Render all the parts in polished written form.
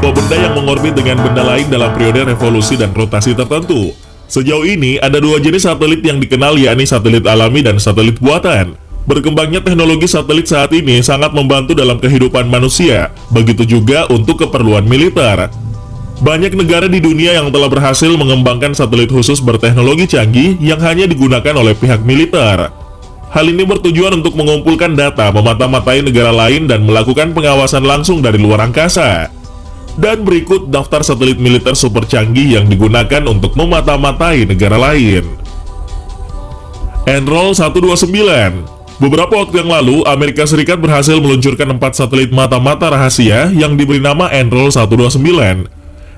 Dua benda yang mengorbit dengan benda lain dalam periode revolusi dan rotasi tertentu. Sejauh ini, ada dua jenis satelit yang dikenal, yakni satelit alami dan satelit buatan. Berkembangnya teknologi satelit saat ini sangat membantu dalam kehidupan manusia, begitu juga untuk keperluan militer. Banyak negara di dunia yang telah berhasil mengembangkan satelit khusus berteknologi canggih yang hanya digunakan oleh pihak militer. Hal ini bertujuan untuk mengumpulkan data, memata-matai negara lain, dan melakukan pengawasan langsung dari luar angkasa. Dan berikut daftar satelit militer super canggih yang digunakan untuk memata-matai negara lain. Enroll 129. Beberapa waktu yang lalu, Amerika Serikat berhasil meluncurkan 4 satelit mata-mata rahasia yang diberi nama Enroll 129.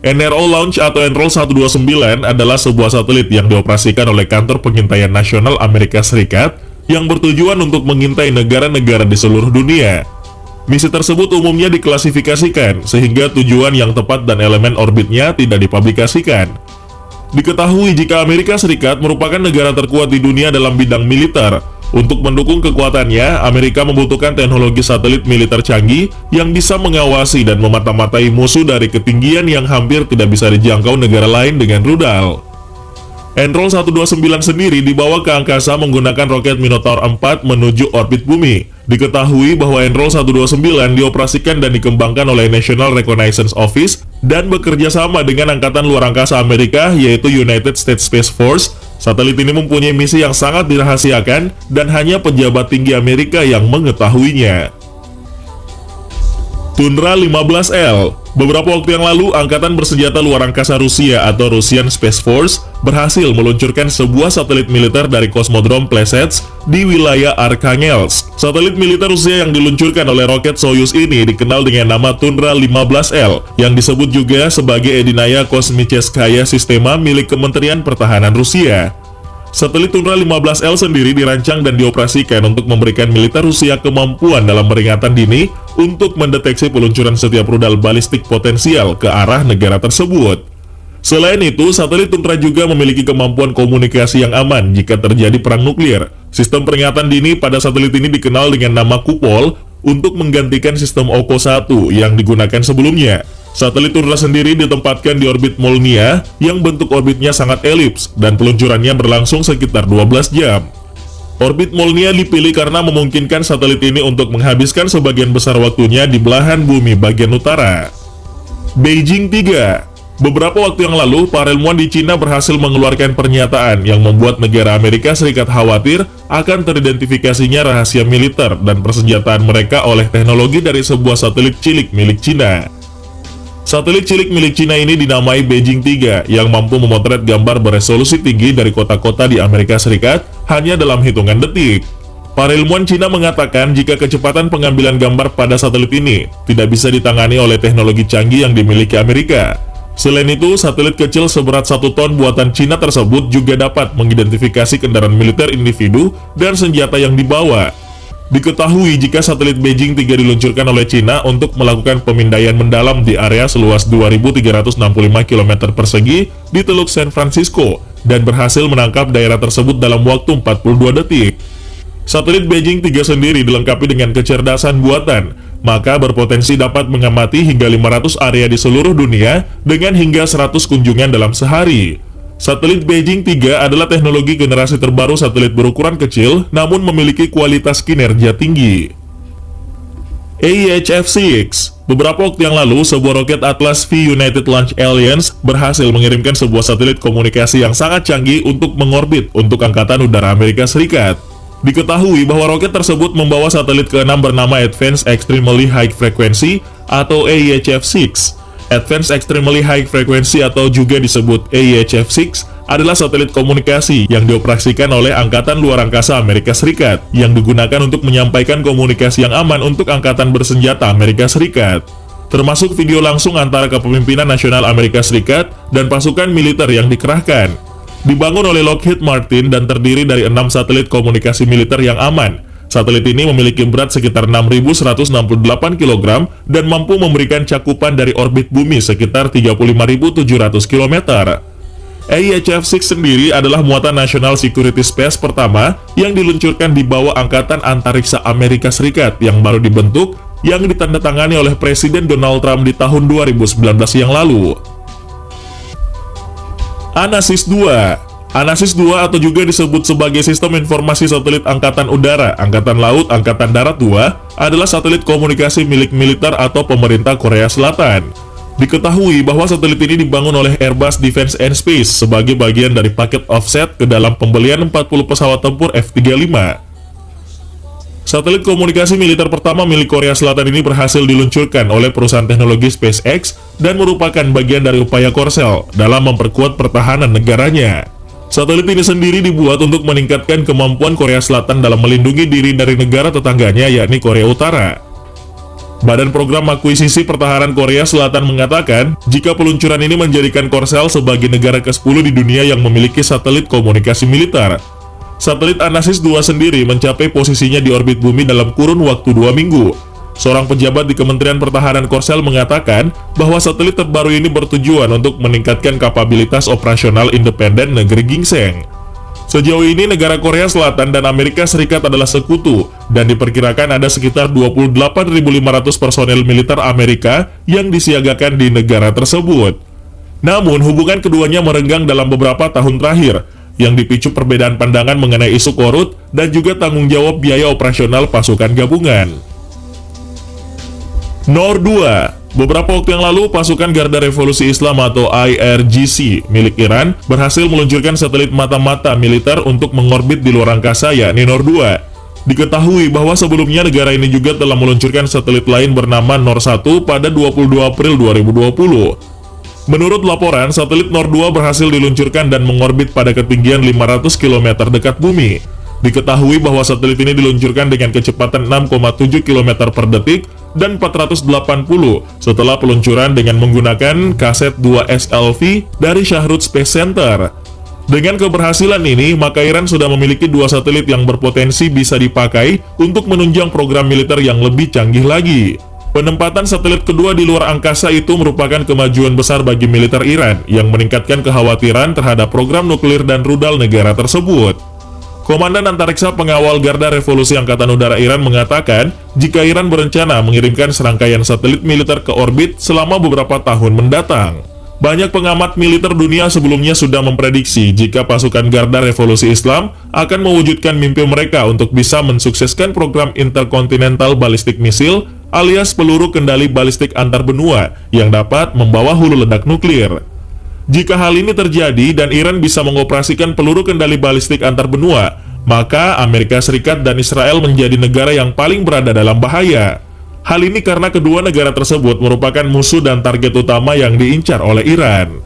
NRO Launch atau Enroll 129 adalah sebuah satelit yang dioperasikan oleh Kantor Pengintaian Nasional Amerika Serikat yang bertujuan untuk mengintai negara-negara di seluruh dunia. Misi tersebut umumnya diklasifikasikan sehingga tujuan yang tepat dan elemen orbitnya tidak dipublikasikan. Diketahui jika Amerika Serikat merupakan negara terkuat di dunia dalam bidang militer. Untuk mendukung kekuatannya, Amerika membutuhkan teknologi satelit militer canggih yang bisa mengawasi dan memata-matai musuh dari ketinggian yang hampir tidak bisa dijangkau negara lain dengan rudal. Enroll 129 sendiri dibawa ke angkasa menggunakan roket Minotaur 4 menuju orbit bumi. Diketahui bahwa Enroll 129 dioperasikan dan dikembangkan oleh National Reconnaissance Office dan bekerja sama dengan Angkatan Luar Angkasa Amerika, yaitu United States Space Force. Satelit ini mempunyai misi yang sangat dirahasiakan dan hanya pejabat tinggi Amerika yang mengetahuinya. Tundra 15L. Beberapa waktu yang lalu, Angkatan Bersenjata Luar Angkasa Rusia atau Russian Space Force berhasil meluncurkan sebuah satelit militer dari Kosmodrom Plesets di wilayah Arkhangelsk. Satelit militer Rusia yang diluncurkan oleh roket Soyuz ini dikenal dengan nama Tundra 15L, yang disebut juga sebagai Edinaya Kosmicheskaya Sistema milik Kementerian Pertahanan Rusia. Satelit Tundra 15L sendiri dirancang dan dioperasikan untuk memberikan militer Rusia kemampuan dalam peringatan dini untuk mendeteksi peluncuran setiap rudal balistik potensial ke arah negara tersebut. Selain itu, satelit Tundra juga memiliki kemampuan komunikasi yang aman jika terjadi perang nuklir. Sistem peringatan dini pada satelit ini dikenal dengan nama Kupol untuk menggantikan sistem OKO-1 yang digunakan sebelumnya. Satelit Tundra sendiri ditempatkan di orbit Molnia yang bentuk orbitnya sangat elips dan peluncurannya berlangsung sekitar 12 jam. Orbit Molnia dipilih karena memungkinkan satelit ini untuk menghabiskan sebagian besar waktunya di belahan bumi bagian utara. Beijing 3. Beberapa waktu yang lalu, para ilmuwan di Cina berhasil mengeluarkan pernyataan yang membuat negara Amerika Serikat khawatir akan teridentifikasinya rahasia militer dan persenjataan mereka oleh teknologi dari sebuah satelit cilik milik Cina. Satelit cilik milik Cina ini dinamai Beijing 3 yang mampu memotret gambar beresolusi tinggi dari kota-kota di Amerika Serikat hanya dalam hitungan detik. Para ilmuwan Cina mengatakan jika kecepatan pengambilan gambar pada satelit ini tidak bisa ditangani oleh teknologi canggih yang dimiliki Amerika. Selain itu, satelit kecil seberat 1 ton buatan Cina tersebut juga dapat mengidentifikasi kendaraan militer individu dan senjata yang dibawa. Diketahui jika satelit Beijing 3 diluncurkan oleh Cina untuk melakukan pemindaian mendalam di area seluas 2.365 km persegi di Teluk San Francisco dan berhasil menangkap daerah tersebut dalam waktu 42 detik. Satelit Beijing 3 sendiri dilengkapi dengan kecerdasan buatan, maka berpotensi dapat mengamati hingga 500 area di seluruh dunia dengan hingga 100 kunjungan dalam sehari. Satelit Beijing 3 adalah teknologi generasi terbaru satelit berukuran kecil namun memiliki kualitas kinerja tinggi. AEHF-6. Beberapa waktu yang lalu, sebuah roket Atlas V United Launch Alliance berhasil mengirimkan sebuah satelit komunikasi yang sangat canggih untuk mengorbit untuk Angkatan Udara Amerika Serikat. Diketahui bahwa roket tersebut membawa satelit ke-6 bernama Advanced Extremely High Frequency atau AEHF-6. Advanced Extremely High Frequency atau juga disebut AEHF-6 adalah satelit komunikasi yang dioperasikan oleh Angkatan Luar Angkasa Amerika Serikat yang digunakan untuk menyampaikan komunikasi yang aman untuk Angkatan Bersenjata Amerika Serikat, termasuk video langsung antara Kepemimpinan Nasional Amerika Serikat dan pasukan militer yang dikerahkan. Dibangun oleh Lockheed Martin dan terdiri dari 6 satelit komunikasi militer yang aman. Satelit ini memiliki berat sekitar 6.168 kg dan mampu memberikan cakupan dari orbit bumi sekitar 35.700 km. AEHF-6 sendiri adalah muatan National Security Space pertama yang diluncurkan di bawah Angkatan Antariksa Amerika Serikat yang baru dibentuk, yang ditandatangani oleh Presiden Donald Trump di tahun 2019 yang lalu. Anasis 2. Anasis 2 atau juga disebut sebagai Sistem Informasi Satelit Angkatan Udara, Angkatan Laut, Angkatan Darat 2 adalah satelit komunikasi milik militer atau pemerintah Korea Selatan. Diketahui bahwa satelit ini dibangun oleh Airbus Defence and Space sebagai bagian dari paket offset ke dalam pembelian 40 pesawat tempur F-35. Satelit komunikasi militer pertama milik Korea Selatan ini berhasil diluncurkan oleh perusahaan teknologi SpaceX dan merupakan bagian dari upaya Korsel dalam memperkuat pertahanan negaranya. Satelit ini sendiri dibuat untuk meningkatkan kemampuan Korea Selatan dalam melindungi diri dari negara tetangganya, yakni Korea Utara. Badan Program Akuisisi Pertahanan Korea Selatan mengatakan, jika peluncuran ini menjadikan Korsel sebagai negara ke-10 di dunia yang memiliki satelit komunikasi militer. Satelit Anasis 2 sendiri mencapai posisinya di orbit bumi dalam kurun waktu 2 minggu. Seorang pejabat di Kementerian Pertahanan Korsel mengatakan bahwa satelit terbaru ini bertujuan untuk meningkatkan kapabilitas operasional independen negeri gingseng. Sejauh ini negara Korea Selatan dan Amerika Serikat adalah sekutu dan diperkirakan ada sekitar 28.500 personel militer Amerika yang disiagakan di negara tersebut. Namun hubungan keduanya merenggang dalam beberapa tahun terakhir yang dipicu perbedaan pandangan mengenai isu korut dan juga tanggung jawab biaya operasional pasukan gabungan. Nor 2. Beberapa waktu yang lalu, pasukan Garda Revolusi Islam atau IRGC milik Iran berhasil meluncurkan satelit mata-mata militer untuk mengorbit di luar angkasa, yakni Nor 2. Diketahui bahwa sebelumnya negara ini juga telah meluncurkan satelit lain bernama Nor 1 pada 22 April 2020. Menurut laporan, satelit Nor 2 berhasil diluncurkan dan mengorbit pada ketinggian 500 km dekat bumi. Diketahui bahwa satelit ini diluncurkan dengan kecepatan 6,7 km per detik dan 480 setelah peluncuran dengan menggunakan kaset 2 SLV dari Shahrud Space Center. Dengan keberhasilan ini, maka Iran sudah memiliki 2 satelit yang berpotensi bisa dipakai untuk menunjang program militer yang lebih canggih lagi. Penempatan satelit kedua di luar angkasa itu merupakan kemajuan besar bagi militer Iran yang meningkatkan kekhawatiran terhadap program nuklir dan rudal negara tersebut. Komandan Antariksa Pengawal Garda Revolusi Angkatan Udara Iran mengatakan, jika Iran berencana mengirimkan serangkaian satelit militer ke orbit selama beberapa tahun mendatang. Banyak pengamat militer dunia sebelumnya sudah memprediksi jika pasukan Garda Revolusi Islam akan mewujudkan mimpi mereka untuk bisa mensukseskan program Intercontinental Ballistic Missile alias peluru kendali balistik antar benua yang dapat membawa hulu ledak nuklir. Jika hal ini terjadi dan Iran bisa mengoperasikan peluru kendali balistik antar benua, maka Amerika Serikat dan Israel menjadi negara yang paling berada dalam bahaya. Hal ini karena kedua negara tersebut merupakan musuh dan target utama yang diincar oleh Iran.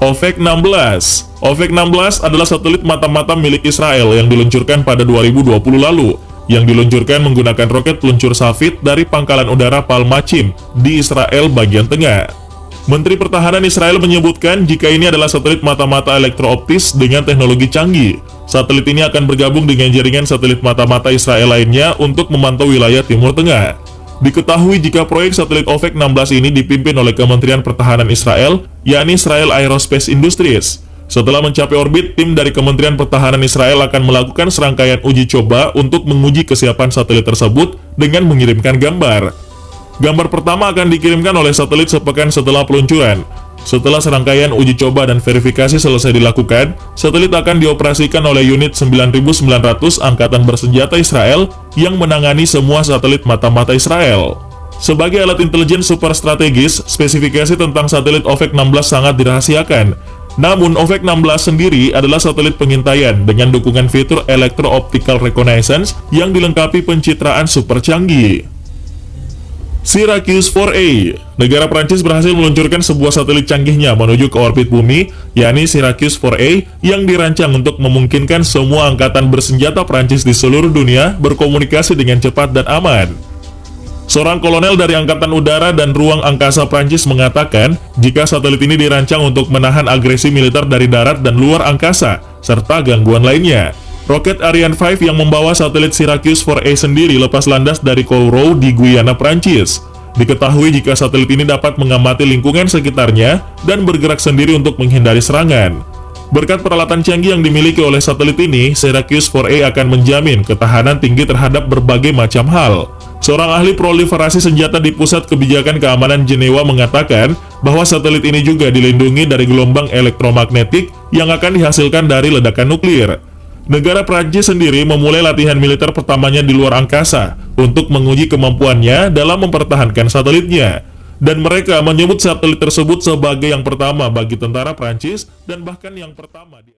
OVEC 16. OVEC 16 adalah satelit mata-mata milik Israel yang diluncurkan pada 2020 lalu, yang diluncurkan menggunakan roket peluncur Safit dari Pangkalan Udara Palmachim di Israel bagian tengah. Menteri Pertahanan Israel menyebutkan jika ini adalah satelit mata-mata elektrooptis dengan teknologi canggih. Satelit ini akan bergabung dengan jaringan satelit mata-mata Israel lainnya untuk memantau wilayah Timur Tengah. Diketahui jika proyek satelit OVEC 16 ini dipimpin oleh Kementerian Pertahanan Israel, yakni Israel Aerospace Industries. Setelah mencapai orbit, tim dari Kementerian Pertahanan Israel akan melakukan serangkaian uji coba untuk menguji kesiapan satelit tersebut dengan mengirimkan gambar. Gambar pertama akan dikirimkan oleh satelit sepekan setelah peluncuran. Setelah serangkaian uji coba dan verifikasi selesai dilakukan, satelit akan dioperasikan oleh unit 9900 Angkatan Bersenjata Israel yang menangani semua satelit mata-mata Israel. Sebagai alat intelijen super strategis, spesifikasi tentang satelit OVEC 16 sangat dirahasiakan. Namun, OVEC 16 sendiri adalah satelit pengintaian dengan dukungan fitur Electro-Optical Reconnaissance yang dilengkapi pencitraan super canggih. Syracuse 4A. Negara Prancis berhasil meluncurkan sebuah satelit canggihnya menuju ke orbit bumi, yakni Syracuse 4A, yang dirancang untuk memungkinkan semua angkatan bersenjata Prancis di seluruh dunia berkomunikasi dengan cepat dan aman. Seorang kolonel dari Angkatan Udara dan Ruang Angkasa Prancis mengatakan, jika satelit ini dirancang untuk menahan agresi militer dari darat dan luar angkasa, serta gangguan lainnya. Roket Ariane 5 yang membawa satelit Syracuse 4A sendiri lepas landas dari Kourou di Guyana, Prancis. Diketahui jika satelit ini dapat mengamati lingkungan sekitarnya dan bergerak sendiri untuk menghindari serangan. Berkat peralatan canggih yang dimiliki oleh satelit ini, Syracuse 4A akan menjamin ketahanan tinggi terhadap berbagai macam hal. Seorang ahli proliferasi senjata di Pusat Kebijakan Keamanan Jenewa mengatakan bahwa satelit ini juga dilindungi dari gelombang elektromagnetik yang akan dihasilkan dari ledakan nuklir. Negara Prancis sendiri memulai latihan militer pertamanya di luar angkasa untuk menguji kemampuannya dalam mempertahankan satelitnya. Dan mereka menyebut satelit tersebut sebagai yang pertama bagi tentara Prancis dan bahkan yang pertama di